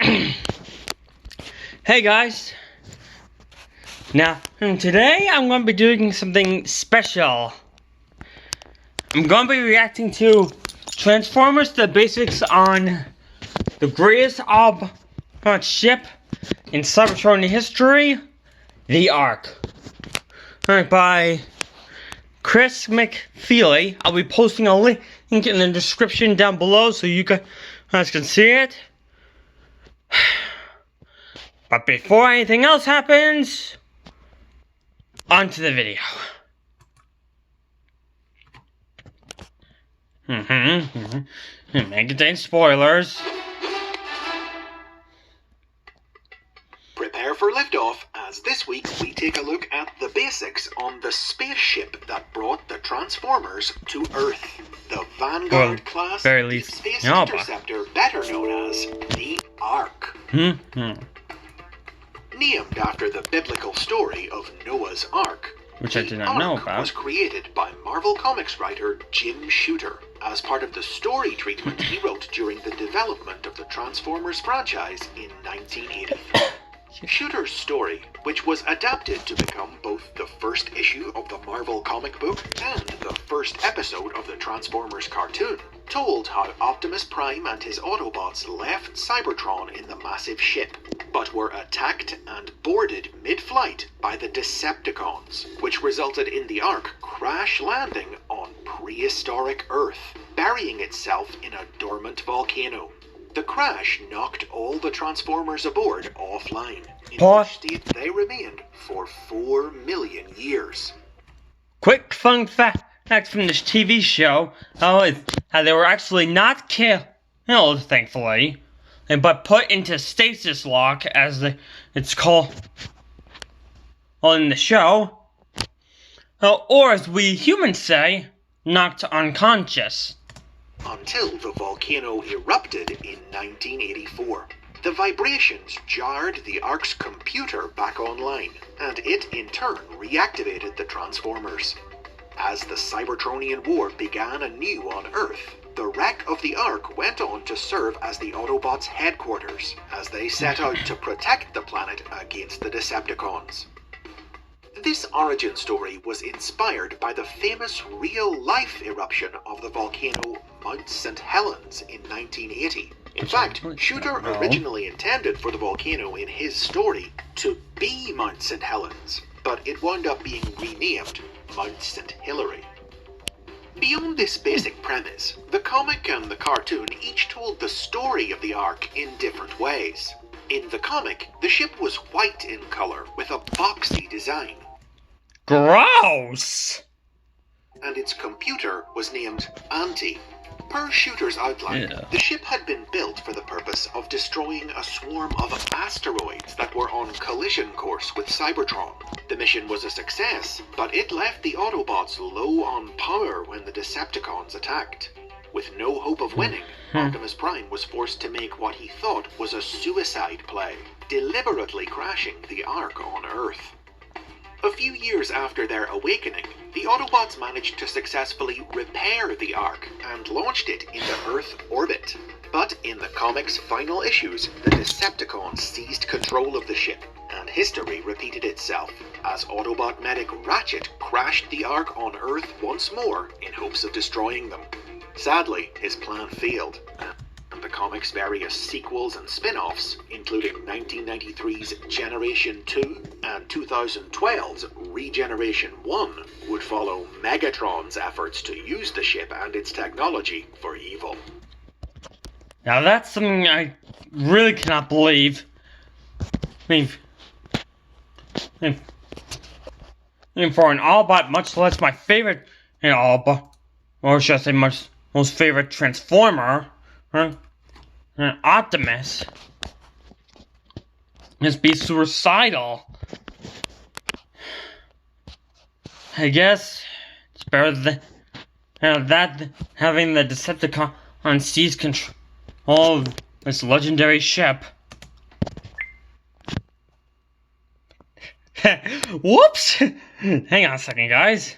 Hey guys, now today I'm going to be doing something special. I'm going to be reacting to Transformers: The Basics on the greatest ship in Cybertron history, the Ark. Alright, by Chris McFeely. I'll be posting a link in the description down below so you guys can see it. But before anything else happens, on to the video. May contain spoilers. Prepare for liftoff, as this week we take a look at the basics on the spaceship that brought the Transformers to Earth. The Vanguard class very least, space interceptor, better known as the Ark. Named after the biblical story of Noah's Ark, which I did not know about. Was created by Marvel Comics writer Jim Shooter as part of the story treatment he wrote during the development of the Transformers franchise in 1984. Shooter's story, which was adapted to become both the first issue of the Marvel comic book and the first episode of the Transformers cartoon, told how Optimus Prime and his Autobots left Cybertron in the massive ship, but were attacked and boarded mid-flight by the Decepticons, which resulted in the Ark crash landing on prehistoric Earth, burying itself in a dormant volcano. The crash knocked all the Transformers aboard offline, in which state they remained for 4 million years. Quick fun fact from this TV show, how they were actually not killed, thankfully, but put into stasis lock, as it's called on the show, or as we humans say, knocked unconscious. Until the volcano erupted in 1984. The vibrations jarred the Ark's computer back online, and it in turn reactivated the Transformers. As the Cybertronian War began anew on Earth, the wreck of the Ark went on to serve as the Autobots' headquarters, as they set out to protect the planet against the Decepticons. This origin story was inspired by the famous real-life eruption of the volcano Mount St. Helens in 1980. In fact, Shooter originally intended for the volcano in his story to be Mount St. Helens, but it wound up being renamed Mount St. Hilary. Beyond this basic premise, the comic and the cartoon each told the story of the Ark in different ways. In the comic, the ship was white in color with a boxy design. Gross! And its computer was named Anti. Per Shooter's outline, the ship had been built for the purpose of destroying a swarm of asteroids that were on collision course with Cybertron. The mission was a success, but it left the Autobots low on power when the Decepticons attacked. With no hope of winning, Optimus Prime was forced to make what he thought was a suicide play, deliberately crashing the Ark on Earth. A few years after their awakening, the Autobots managed to successfully repair the Ark and launched it into Earth orbit. But in the comic's final issues, the Decepticons seized control of the ship, and history repeated itself, as Autobot medic Ratchet crashed the Ark on Earth once more in hopes of destroying them. Sadly, his plan failed, and the comic's various sequels and spin-offs, including 1993's Generation 2 and 2012's Regeneration 1, would follow Megatron's efforts to use the ship and its technology for evil. Now that's something I really cannot believe. I mean for an Autobot, much less my favorite Autobot, or should I say most favorite Transformer, Optimus, just be suicidal. I guess it's better than that having the Decepticon seize control of this legendary ship. Whoops! Hang on a second, guys.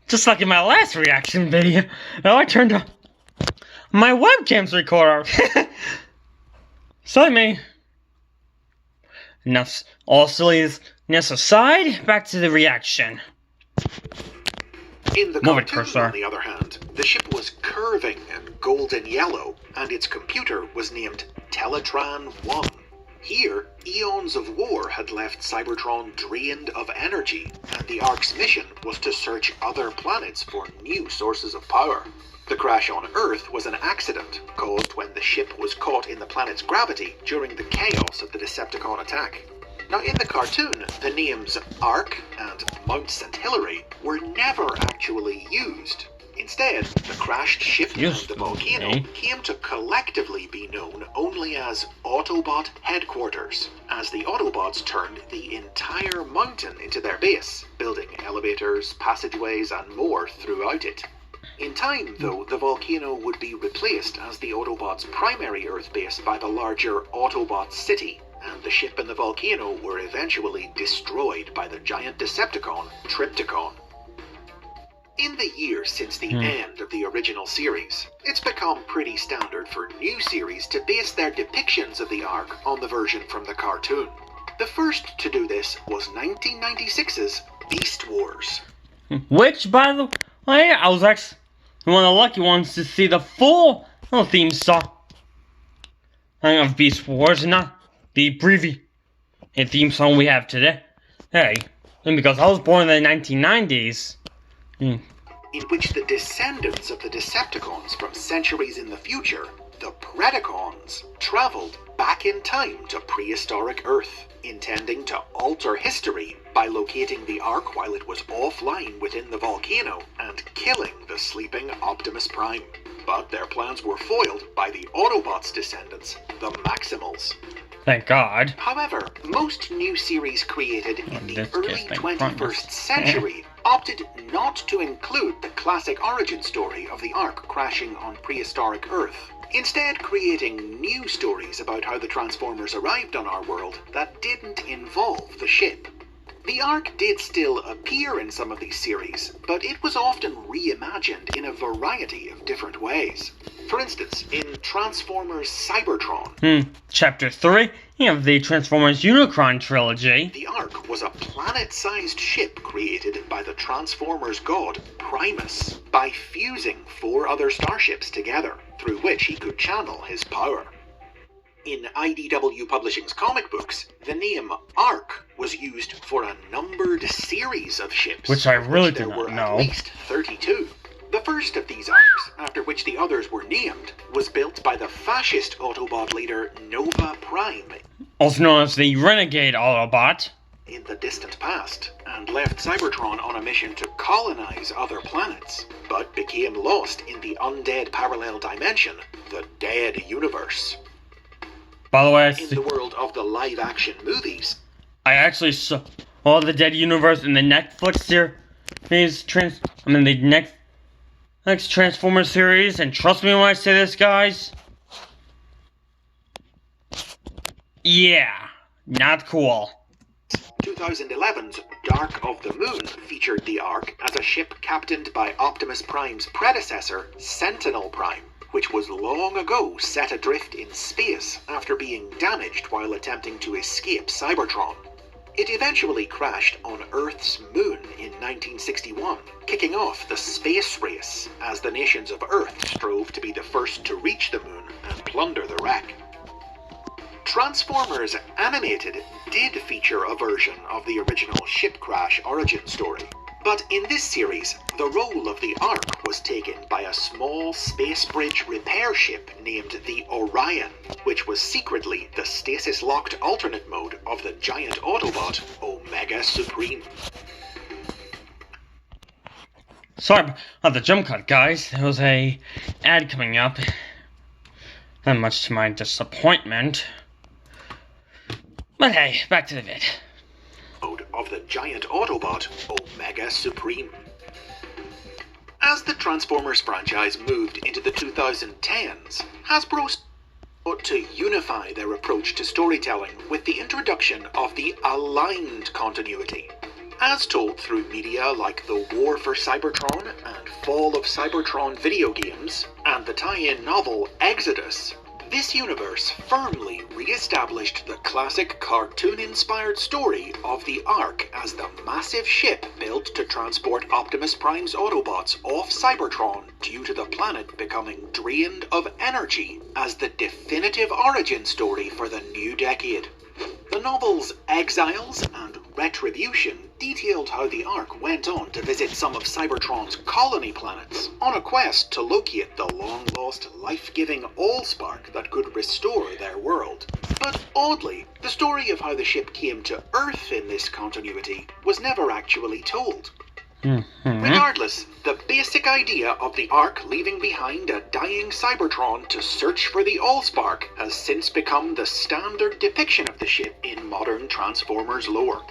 Just like in my last reaction video. Now I turned on my webcam's recorder. Sorry me. Enough all silliness aside, back to the reaction. In the cartoon, on the other hand, the ship was curving and golden yellow, and its computer was named Teletran 1. Here, eons of war had left Cybertron drained of energy, and the Ark's mission was to search other planets for new sources of power. The crash on Earth was an accident caused when the ship was caught in the planet's gravity during the chaos of the Decepticon attack. Now, in the cartoon, the names Ark and Mount St. Hilary were never actually used. Instead, the crashed ship and the volcano came to collectively be known only as Autobot Headquarters, as the Autobots turned the entire mountain into their base, building elevators, passageways, and more throughout it. In time, though, the volcano would be replaced as the Autobots' primary Earth base by the larger Autobot City, and the ship and the volcano were eventually destroyed by the giant Decepticon, Trypticon. In the years since the end of the original series, it's become pretty standard for new series to base their depictions of the Ark on the version from the cartoon. The first to do this was 1996's Beast Wars. Which, by the way, I was actually one of the lucky ones to see the full theme song of Beast Wars, and not the preview theme song we have today. Hey, and because I was born in the 1990s. In which the descendants of the Decepticons from centuries in the future, the Predacons, traveled back in time to prehistoric Earth, intending to alter history by locating the Ark while it was offline within the volcano and killing the sleeping Optimus Prime. But their plans were foiled by the Autobots' descendants, the Maximals. Thank God. However, most new series created in the early 21st century opted not to include the classic origin story of the Ark crashing on prehistoric Earth, instead creating new stories about how the Transformers arrived on our world that didn't involve the ship. The Ark did still appear in some of these series, but it was often reimagined in a variety of different ways. For instance, in Transformers Cybertron, Chapter 3 of the Transformers Unicron trilogy, the Ark was a planet-sized ship created by the Transformers god Primus by fusing 4 other starships together, through which he could channel his power. In IDW Publishing's comic books, the name Ark was used for a numbered series of ships, which I really there did were not know. At least 32. The first of these Arks, after which the others were named, was built by the fascist Autobot leader Nova Prime, also known as the Renegade Autobot, in the distant past, and left Cybertron on a mission to colonize other planets, but became lost in the undead parallel dimension, the Dead Universe. By the way, in the world of the live-action movies, I actually saw all the Dead Universe in the Netflix series, the next Transformers series, and trust me when I say this, guys. Yeah, not cool. 2011's Dark of the Moon featured the Ark as a ship captained by Optimus Prime's predecessor, Sentinel Prime, which was long ago set adrift in space after being damaged while attempting to escape Cybertron. It eventually crashed on Earth's moon in 1961, kicking off the space race as the nations of Earth strove to be the first to reach the moon and plunder the wreck. Transformers Animated did feature a version of the original ship crash origin story, but in this series, the role of the Ark was taken by a small space bridge repair ship named the Orion, which was secretly the stasis-locked alternate mode of the giant Autobot, Omega Supreme. Sorry about the jump cut, guys. There was a ad coming up, and much to my disappointment. But hey, back to the vid. Of the giant Autobot, Omega Supreme. As the Transformers franchise moved into the 2010s, Hasbro sought to unify their approach to storytelling with the introduction of the aligned continuity. as told through media like the War for Cybertron and Fall of Cybertron video games, and the tie-in novel Exodus, this universe firmly re-established the classic cartoon-inspired story of the Ark as the massive ship built to transport Optimus Prime's Autobots off Cybertron due to the planet becoming drained of energy as the definitive origin story for the new decade. The novels Exiles and Retribution detailed how the Ark went on to visit some of Cybertron's colony planets on a quest to locate the long-lost life-giving Allspark that could restore their world. But oddly, the story of how the ship came to Earth in this continuity was never actually told. Regardless, the basic idea of the Ark leaving behind a dying Cybertron to search for the Allspark has since become the standard depiction of the ship in modern Transformers lore.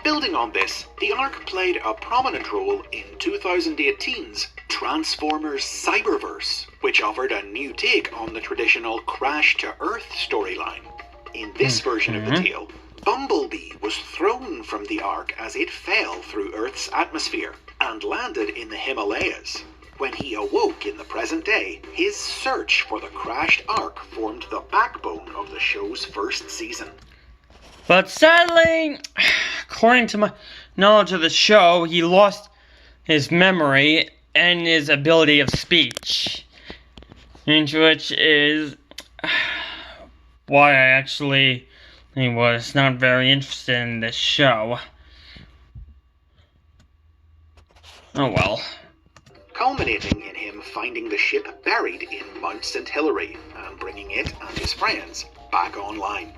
Building on this, the Ark played a prominent role in 2018's Transformers Cyberverse, which offered a new take on the traditional Crash to Earth storyline. In this version of the tale, Bumblebee was thrown from the Ark as it fell through Earth's atmosphere and landed in the Himalayas. When he awoke in the present day, his search for the crashed Ark formed the backbone of the show's first season. But sadly, according to my knowledge of the show, he lost his memory and his ability of speech. Which is why I actually was not very interested in this show. Oh well. Culminating in him finding the ship buried in Mount St. Hilary and bringing it and his friends back online.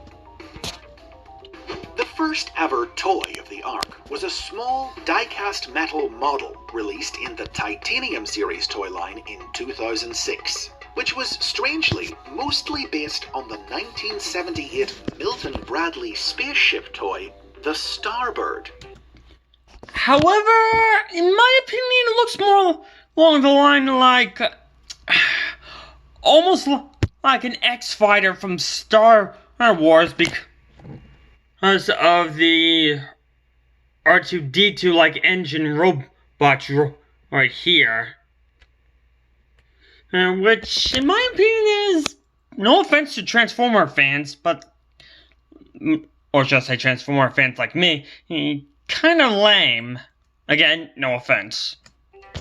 The first ever toy of the Ark was a small die-cast metal model released in the Titanium series toy line in 2006, which was strangely mostly based on the 1978 Milton Bradley spaceship toy, the Starbird. However, in my opinion, it looks more along the line like almost like an X-Fighter from Star Wars because of the R2-D2 like engine robot right here. Which, in my opinion, is, no offense to Transformer fans, but, or should I say Transformer fans like me, kind of lame. Again, no offense.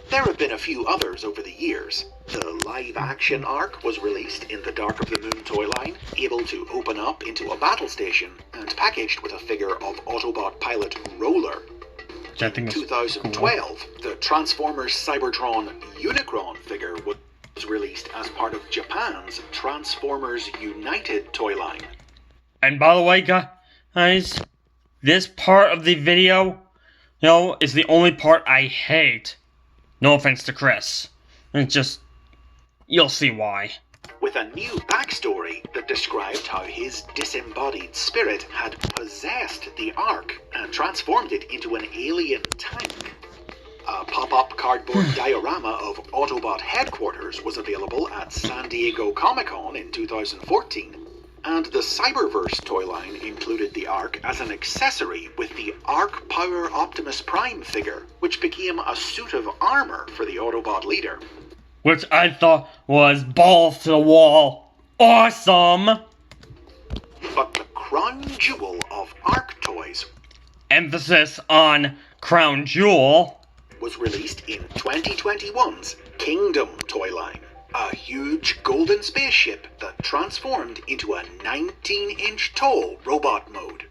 There have been a few others over the years. The live-action Ark was released in the Dark of the Moon toy line, able to open up into a battle station, and packaged with a figure of Autobot pilot Roller. In 2012, the Transformers Cybertron Unicron figure was released as part of Japan's Transformers United toy line. And by the way, guys, this part of the video, is the only part I hate. No offense to Chris. It's just, you'll see why. With a new backstory that described how his disembodied spirit had possessed the Ark and transformed it into an alien tank. A pop-up cardboard diorama of Autobot headquarters was available at San Diego Comic-Con in 2014, and the Cyberverse toy line included the Ark as an accessory with the Ark Power Optimus Prime figure, which became a suit of armor for the Autobot leader. Which I thought was balls to the wall. Awesome! But the crown jewel of Ark toys, emphasis on crown jewel, was released in 2021's Kingdom toy line. A huge golden spaceship that transformed into a 19-inch tall robot mode.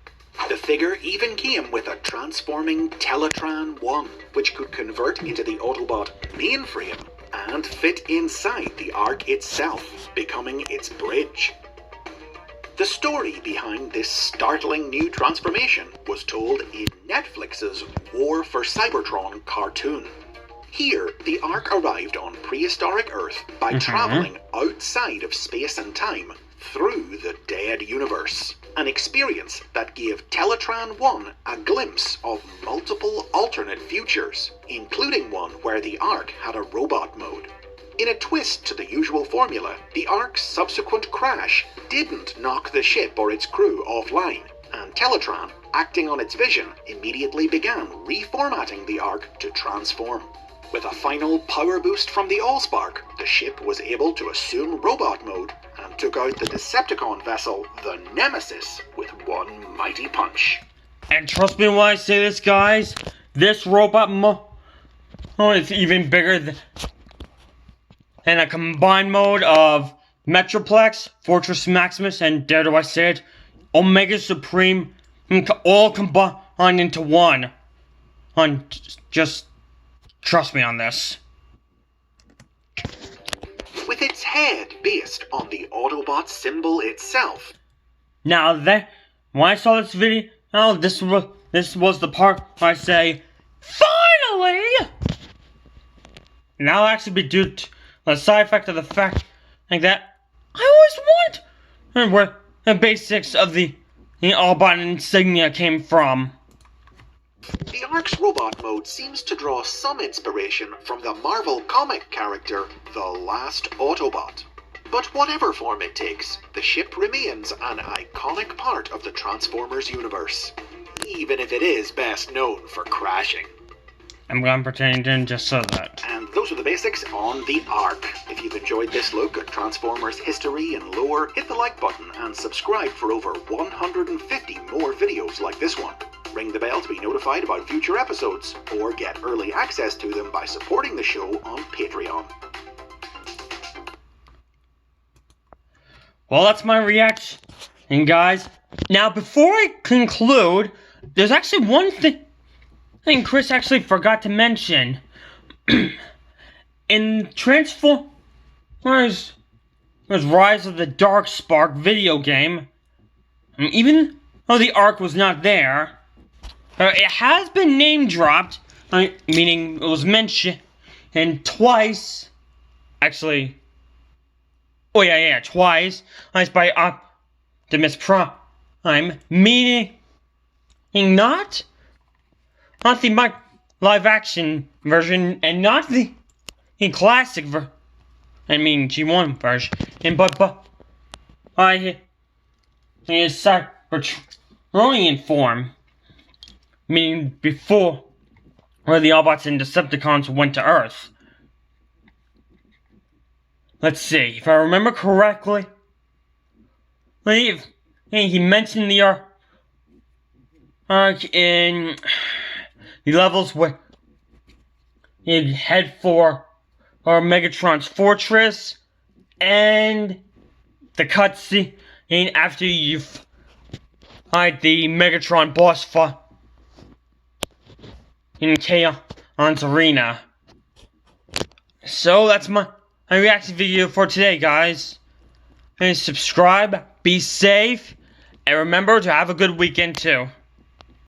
The figure even came with a transforming Teletran 1, which could convert into the Autobot mainframe and fit inside the Ark itself, becoming its bridge. The story behind this startling new transformation was told in Netflix's War for Cybertron cartoon. Here, the Ark arrived on prehistoric Earth by traveling outside of space and time through the dead universe. An experience that gave Teletran 1 a glimpse of multiple alternate futures, including one where the Ark had a robot mode. In a twist to the usual formula, the Ark's subsequent crash didn't knock the ship or its crew offline, and Teletran acting on its vision, immediately began reformatting the Ark to transform. With a final power boost from the Allspark, the ship was able to assume robot mode and took out the Decepticon vessel, the Nemesis, with one mighty punch. And trust me when I say this, guys, this robot is even bigger than a combined mode of Metroplex, Fortress Maximus, and dare do I say it, Omega Supreme, all combined into one. Just trust me on this. With its head based on the Autobot symbol itself. Now when I saw this video, this was the part where I say, finally! And that'll actually be due to the side effect of the fact that I always want where the basics of the Autobot insignia came from. The Ark's robot mode seems to draw some inspiration from the Marvel comic character, the Last Autobot. But whatever form it takes, the ship remains an iconic part of the Transformers universe, even if it is best known for crashing. I'm gonna pretend to just so that. And those are the basics on the Ark. If you've enjoyed this look at Transformers history and lore, hit the like button and subscribe for over 150 more videos like this one. Ring the bell to be notified about future episodes, or get early access to them by supporting the show on Patreon. Well, that's my reaction, guys. Now, before I conclude, there's actually one thing Chris actually forgot to mention. In Transformers Rise of the Darkspark video game, even though the Ark was not there, it has been name dropped, meaning it was mentioned twice. Actually, twice by Optimus Prime, meaning not the live action version and not the classic G1 version, but by his Cybertronian form, meaning before where the Autobots and Decepticons went to Earth. Let's see, if I remember correctly, he mentioned the Ark in the levels where you'd head for Megatron's fortress, and the cutscene after you fight the Megatron boss fight in Chaos Arena. So that's my reaction video for today, guys. And subscribe, be safe, and remember to have a good weekend too.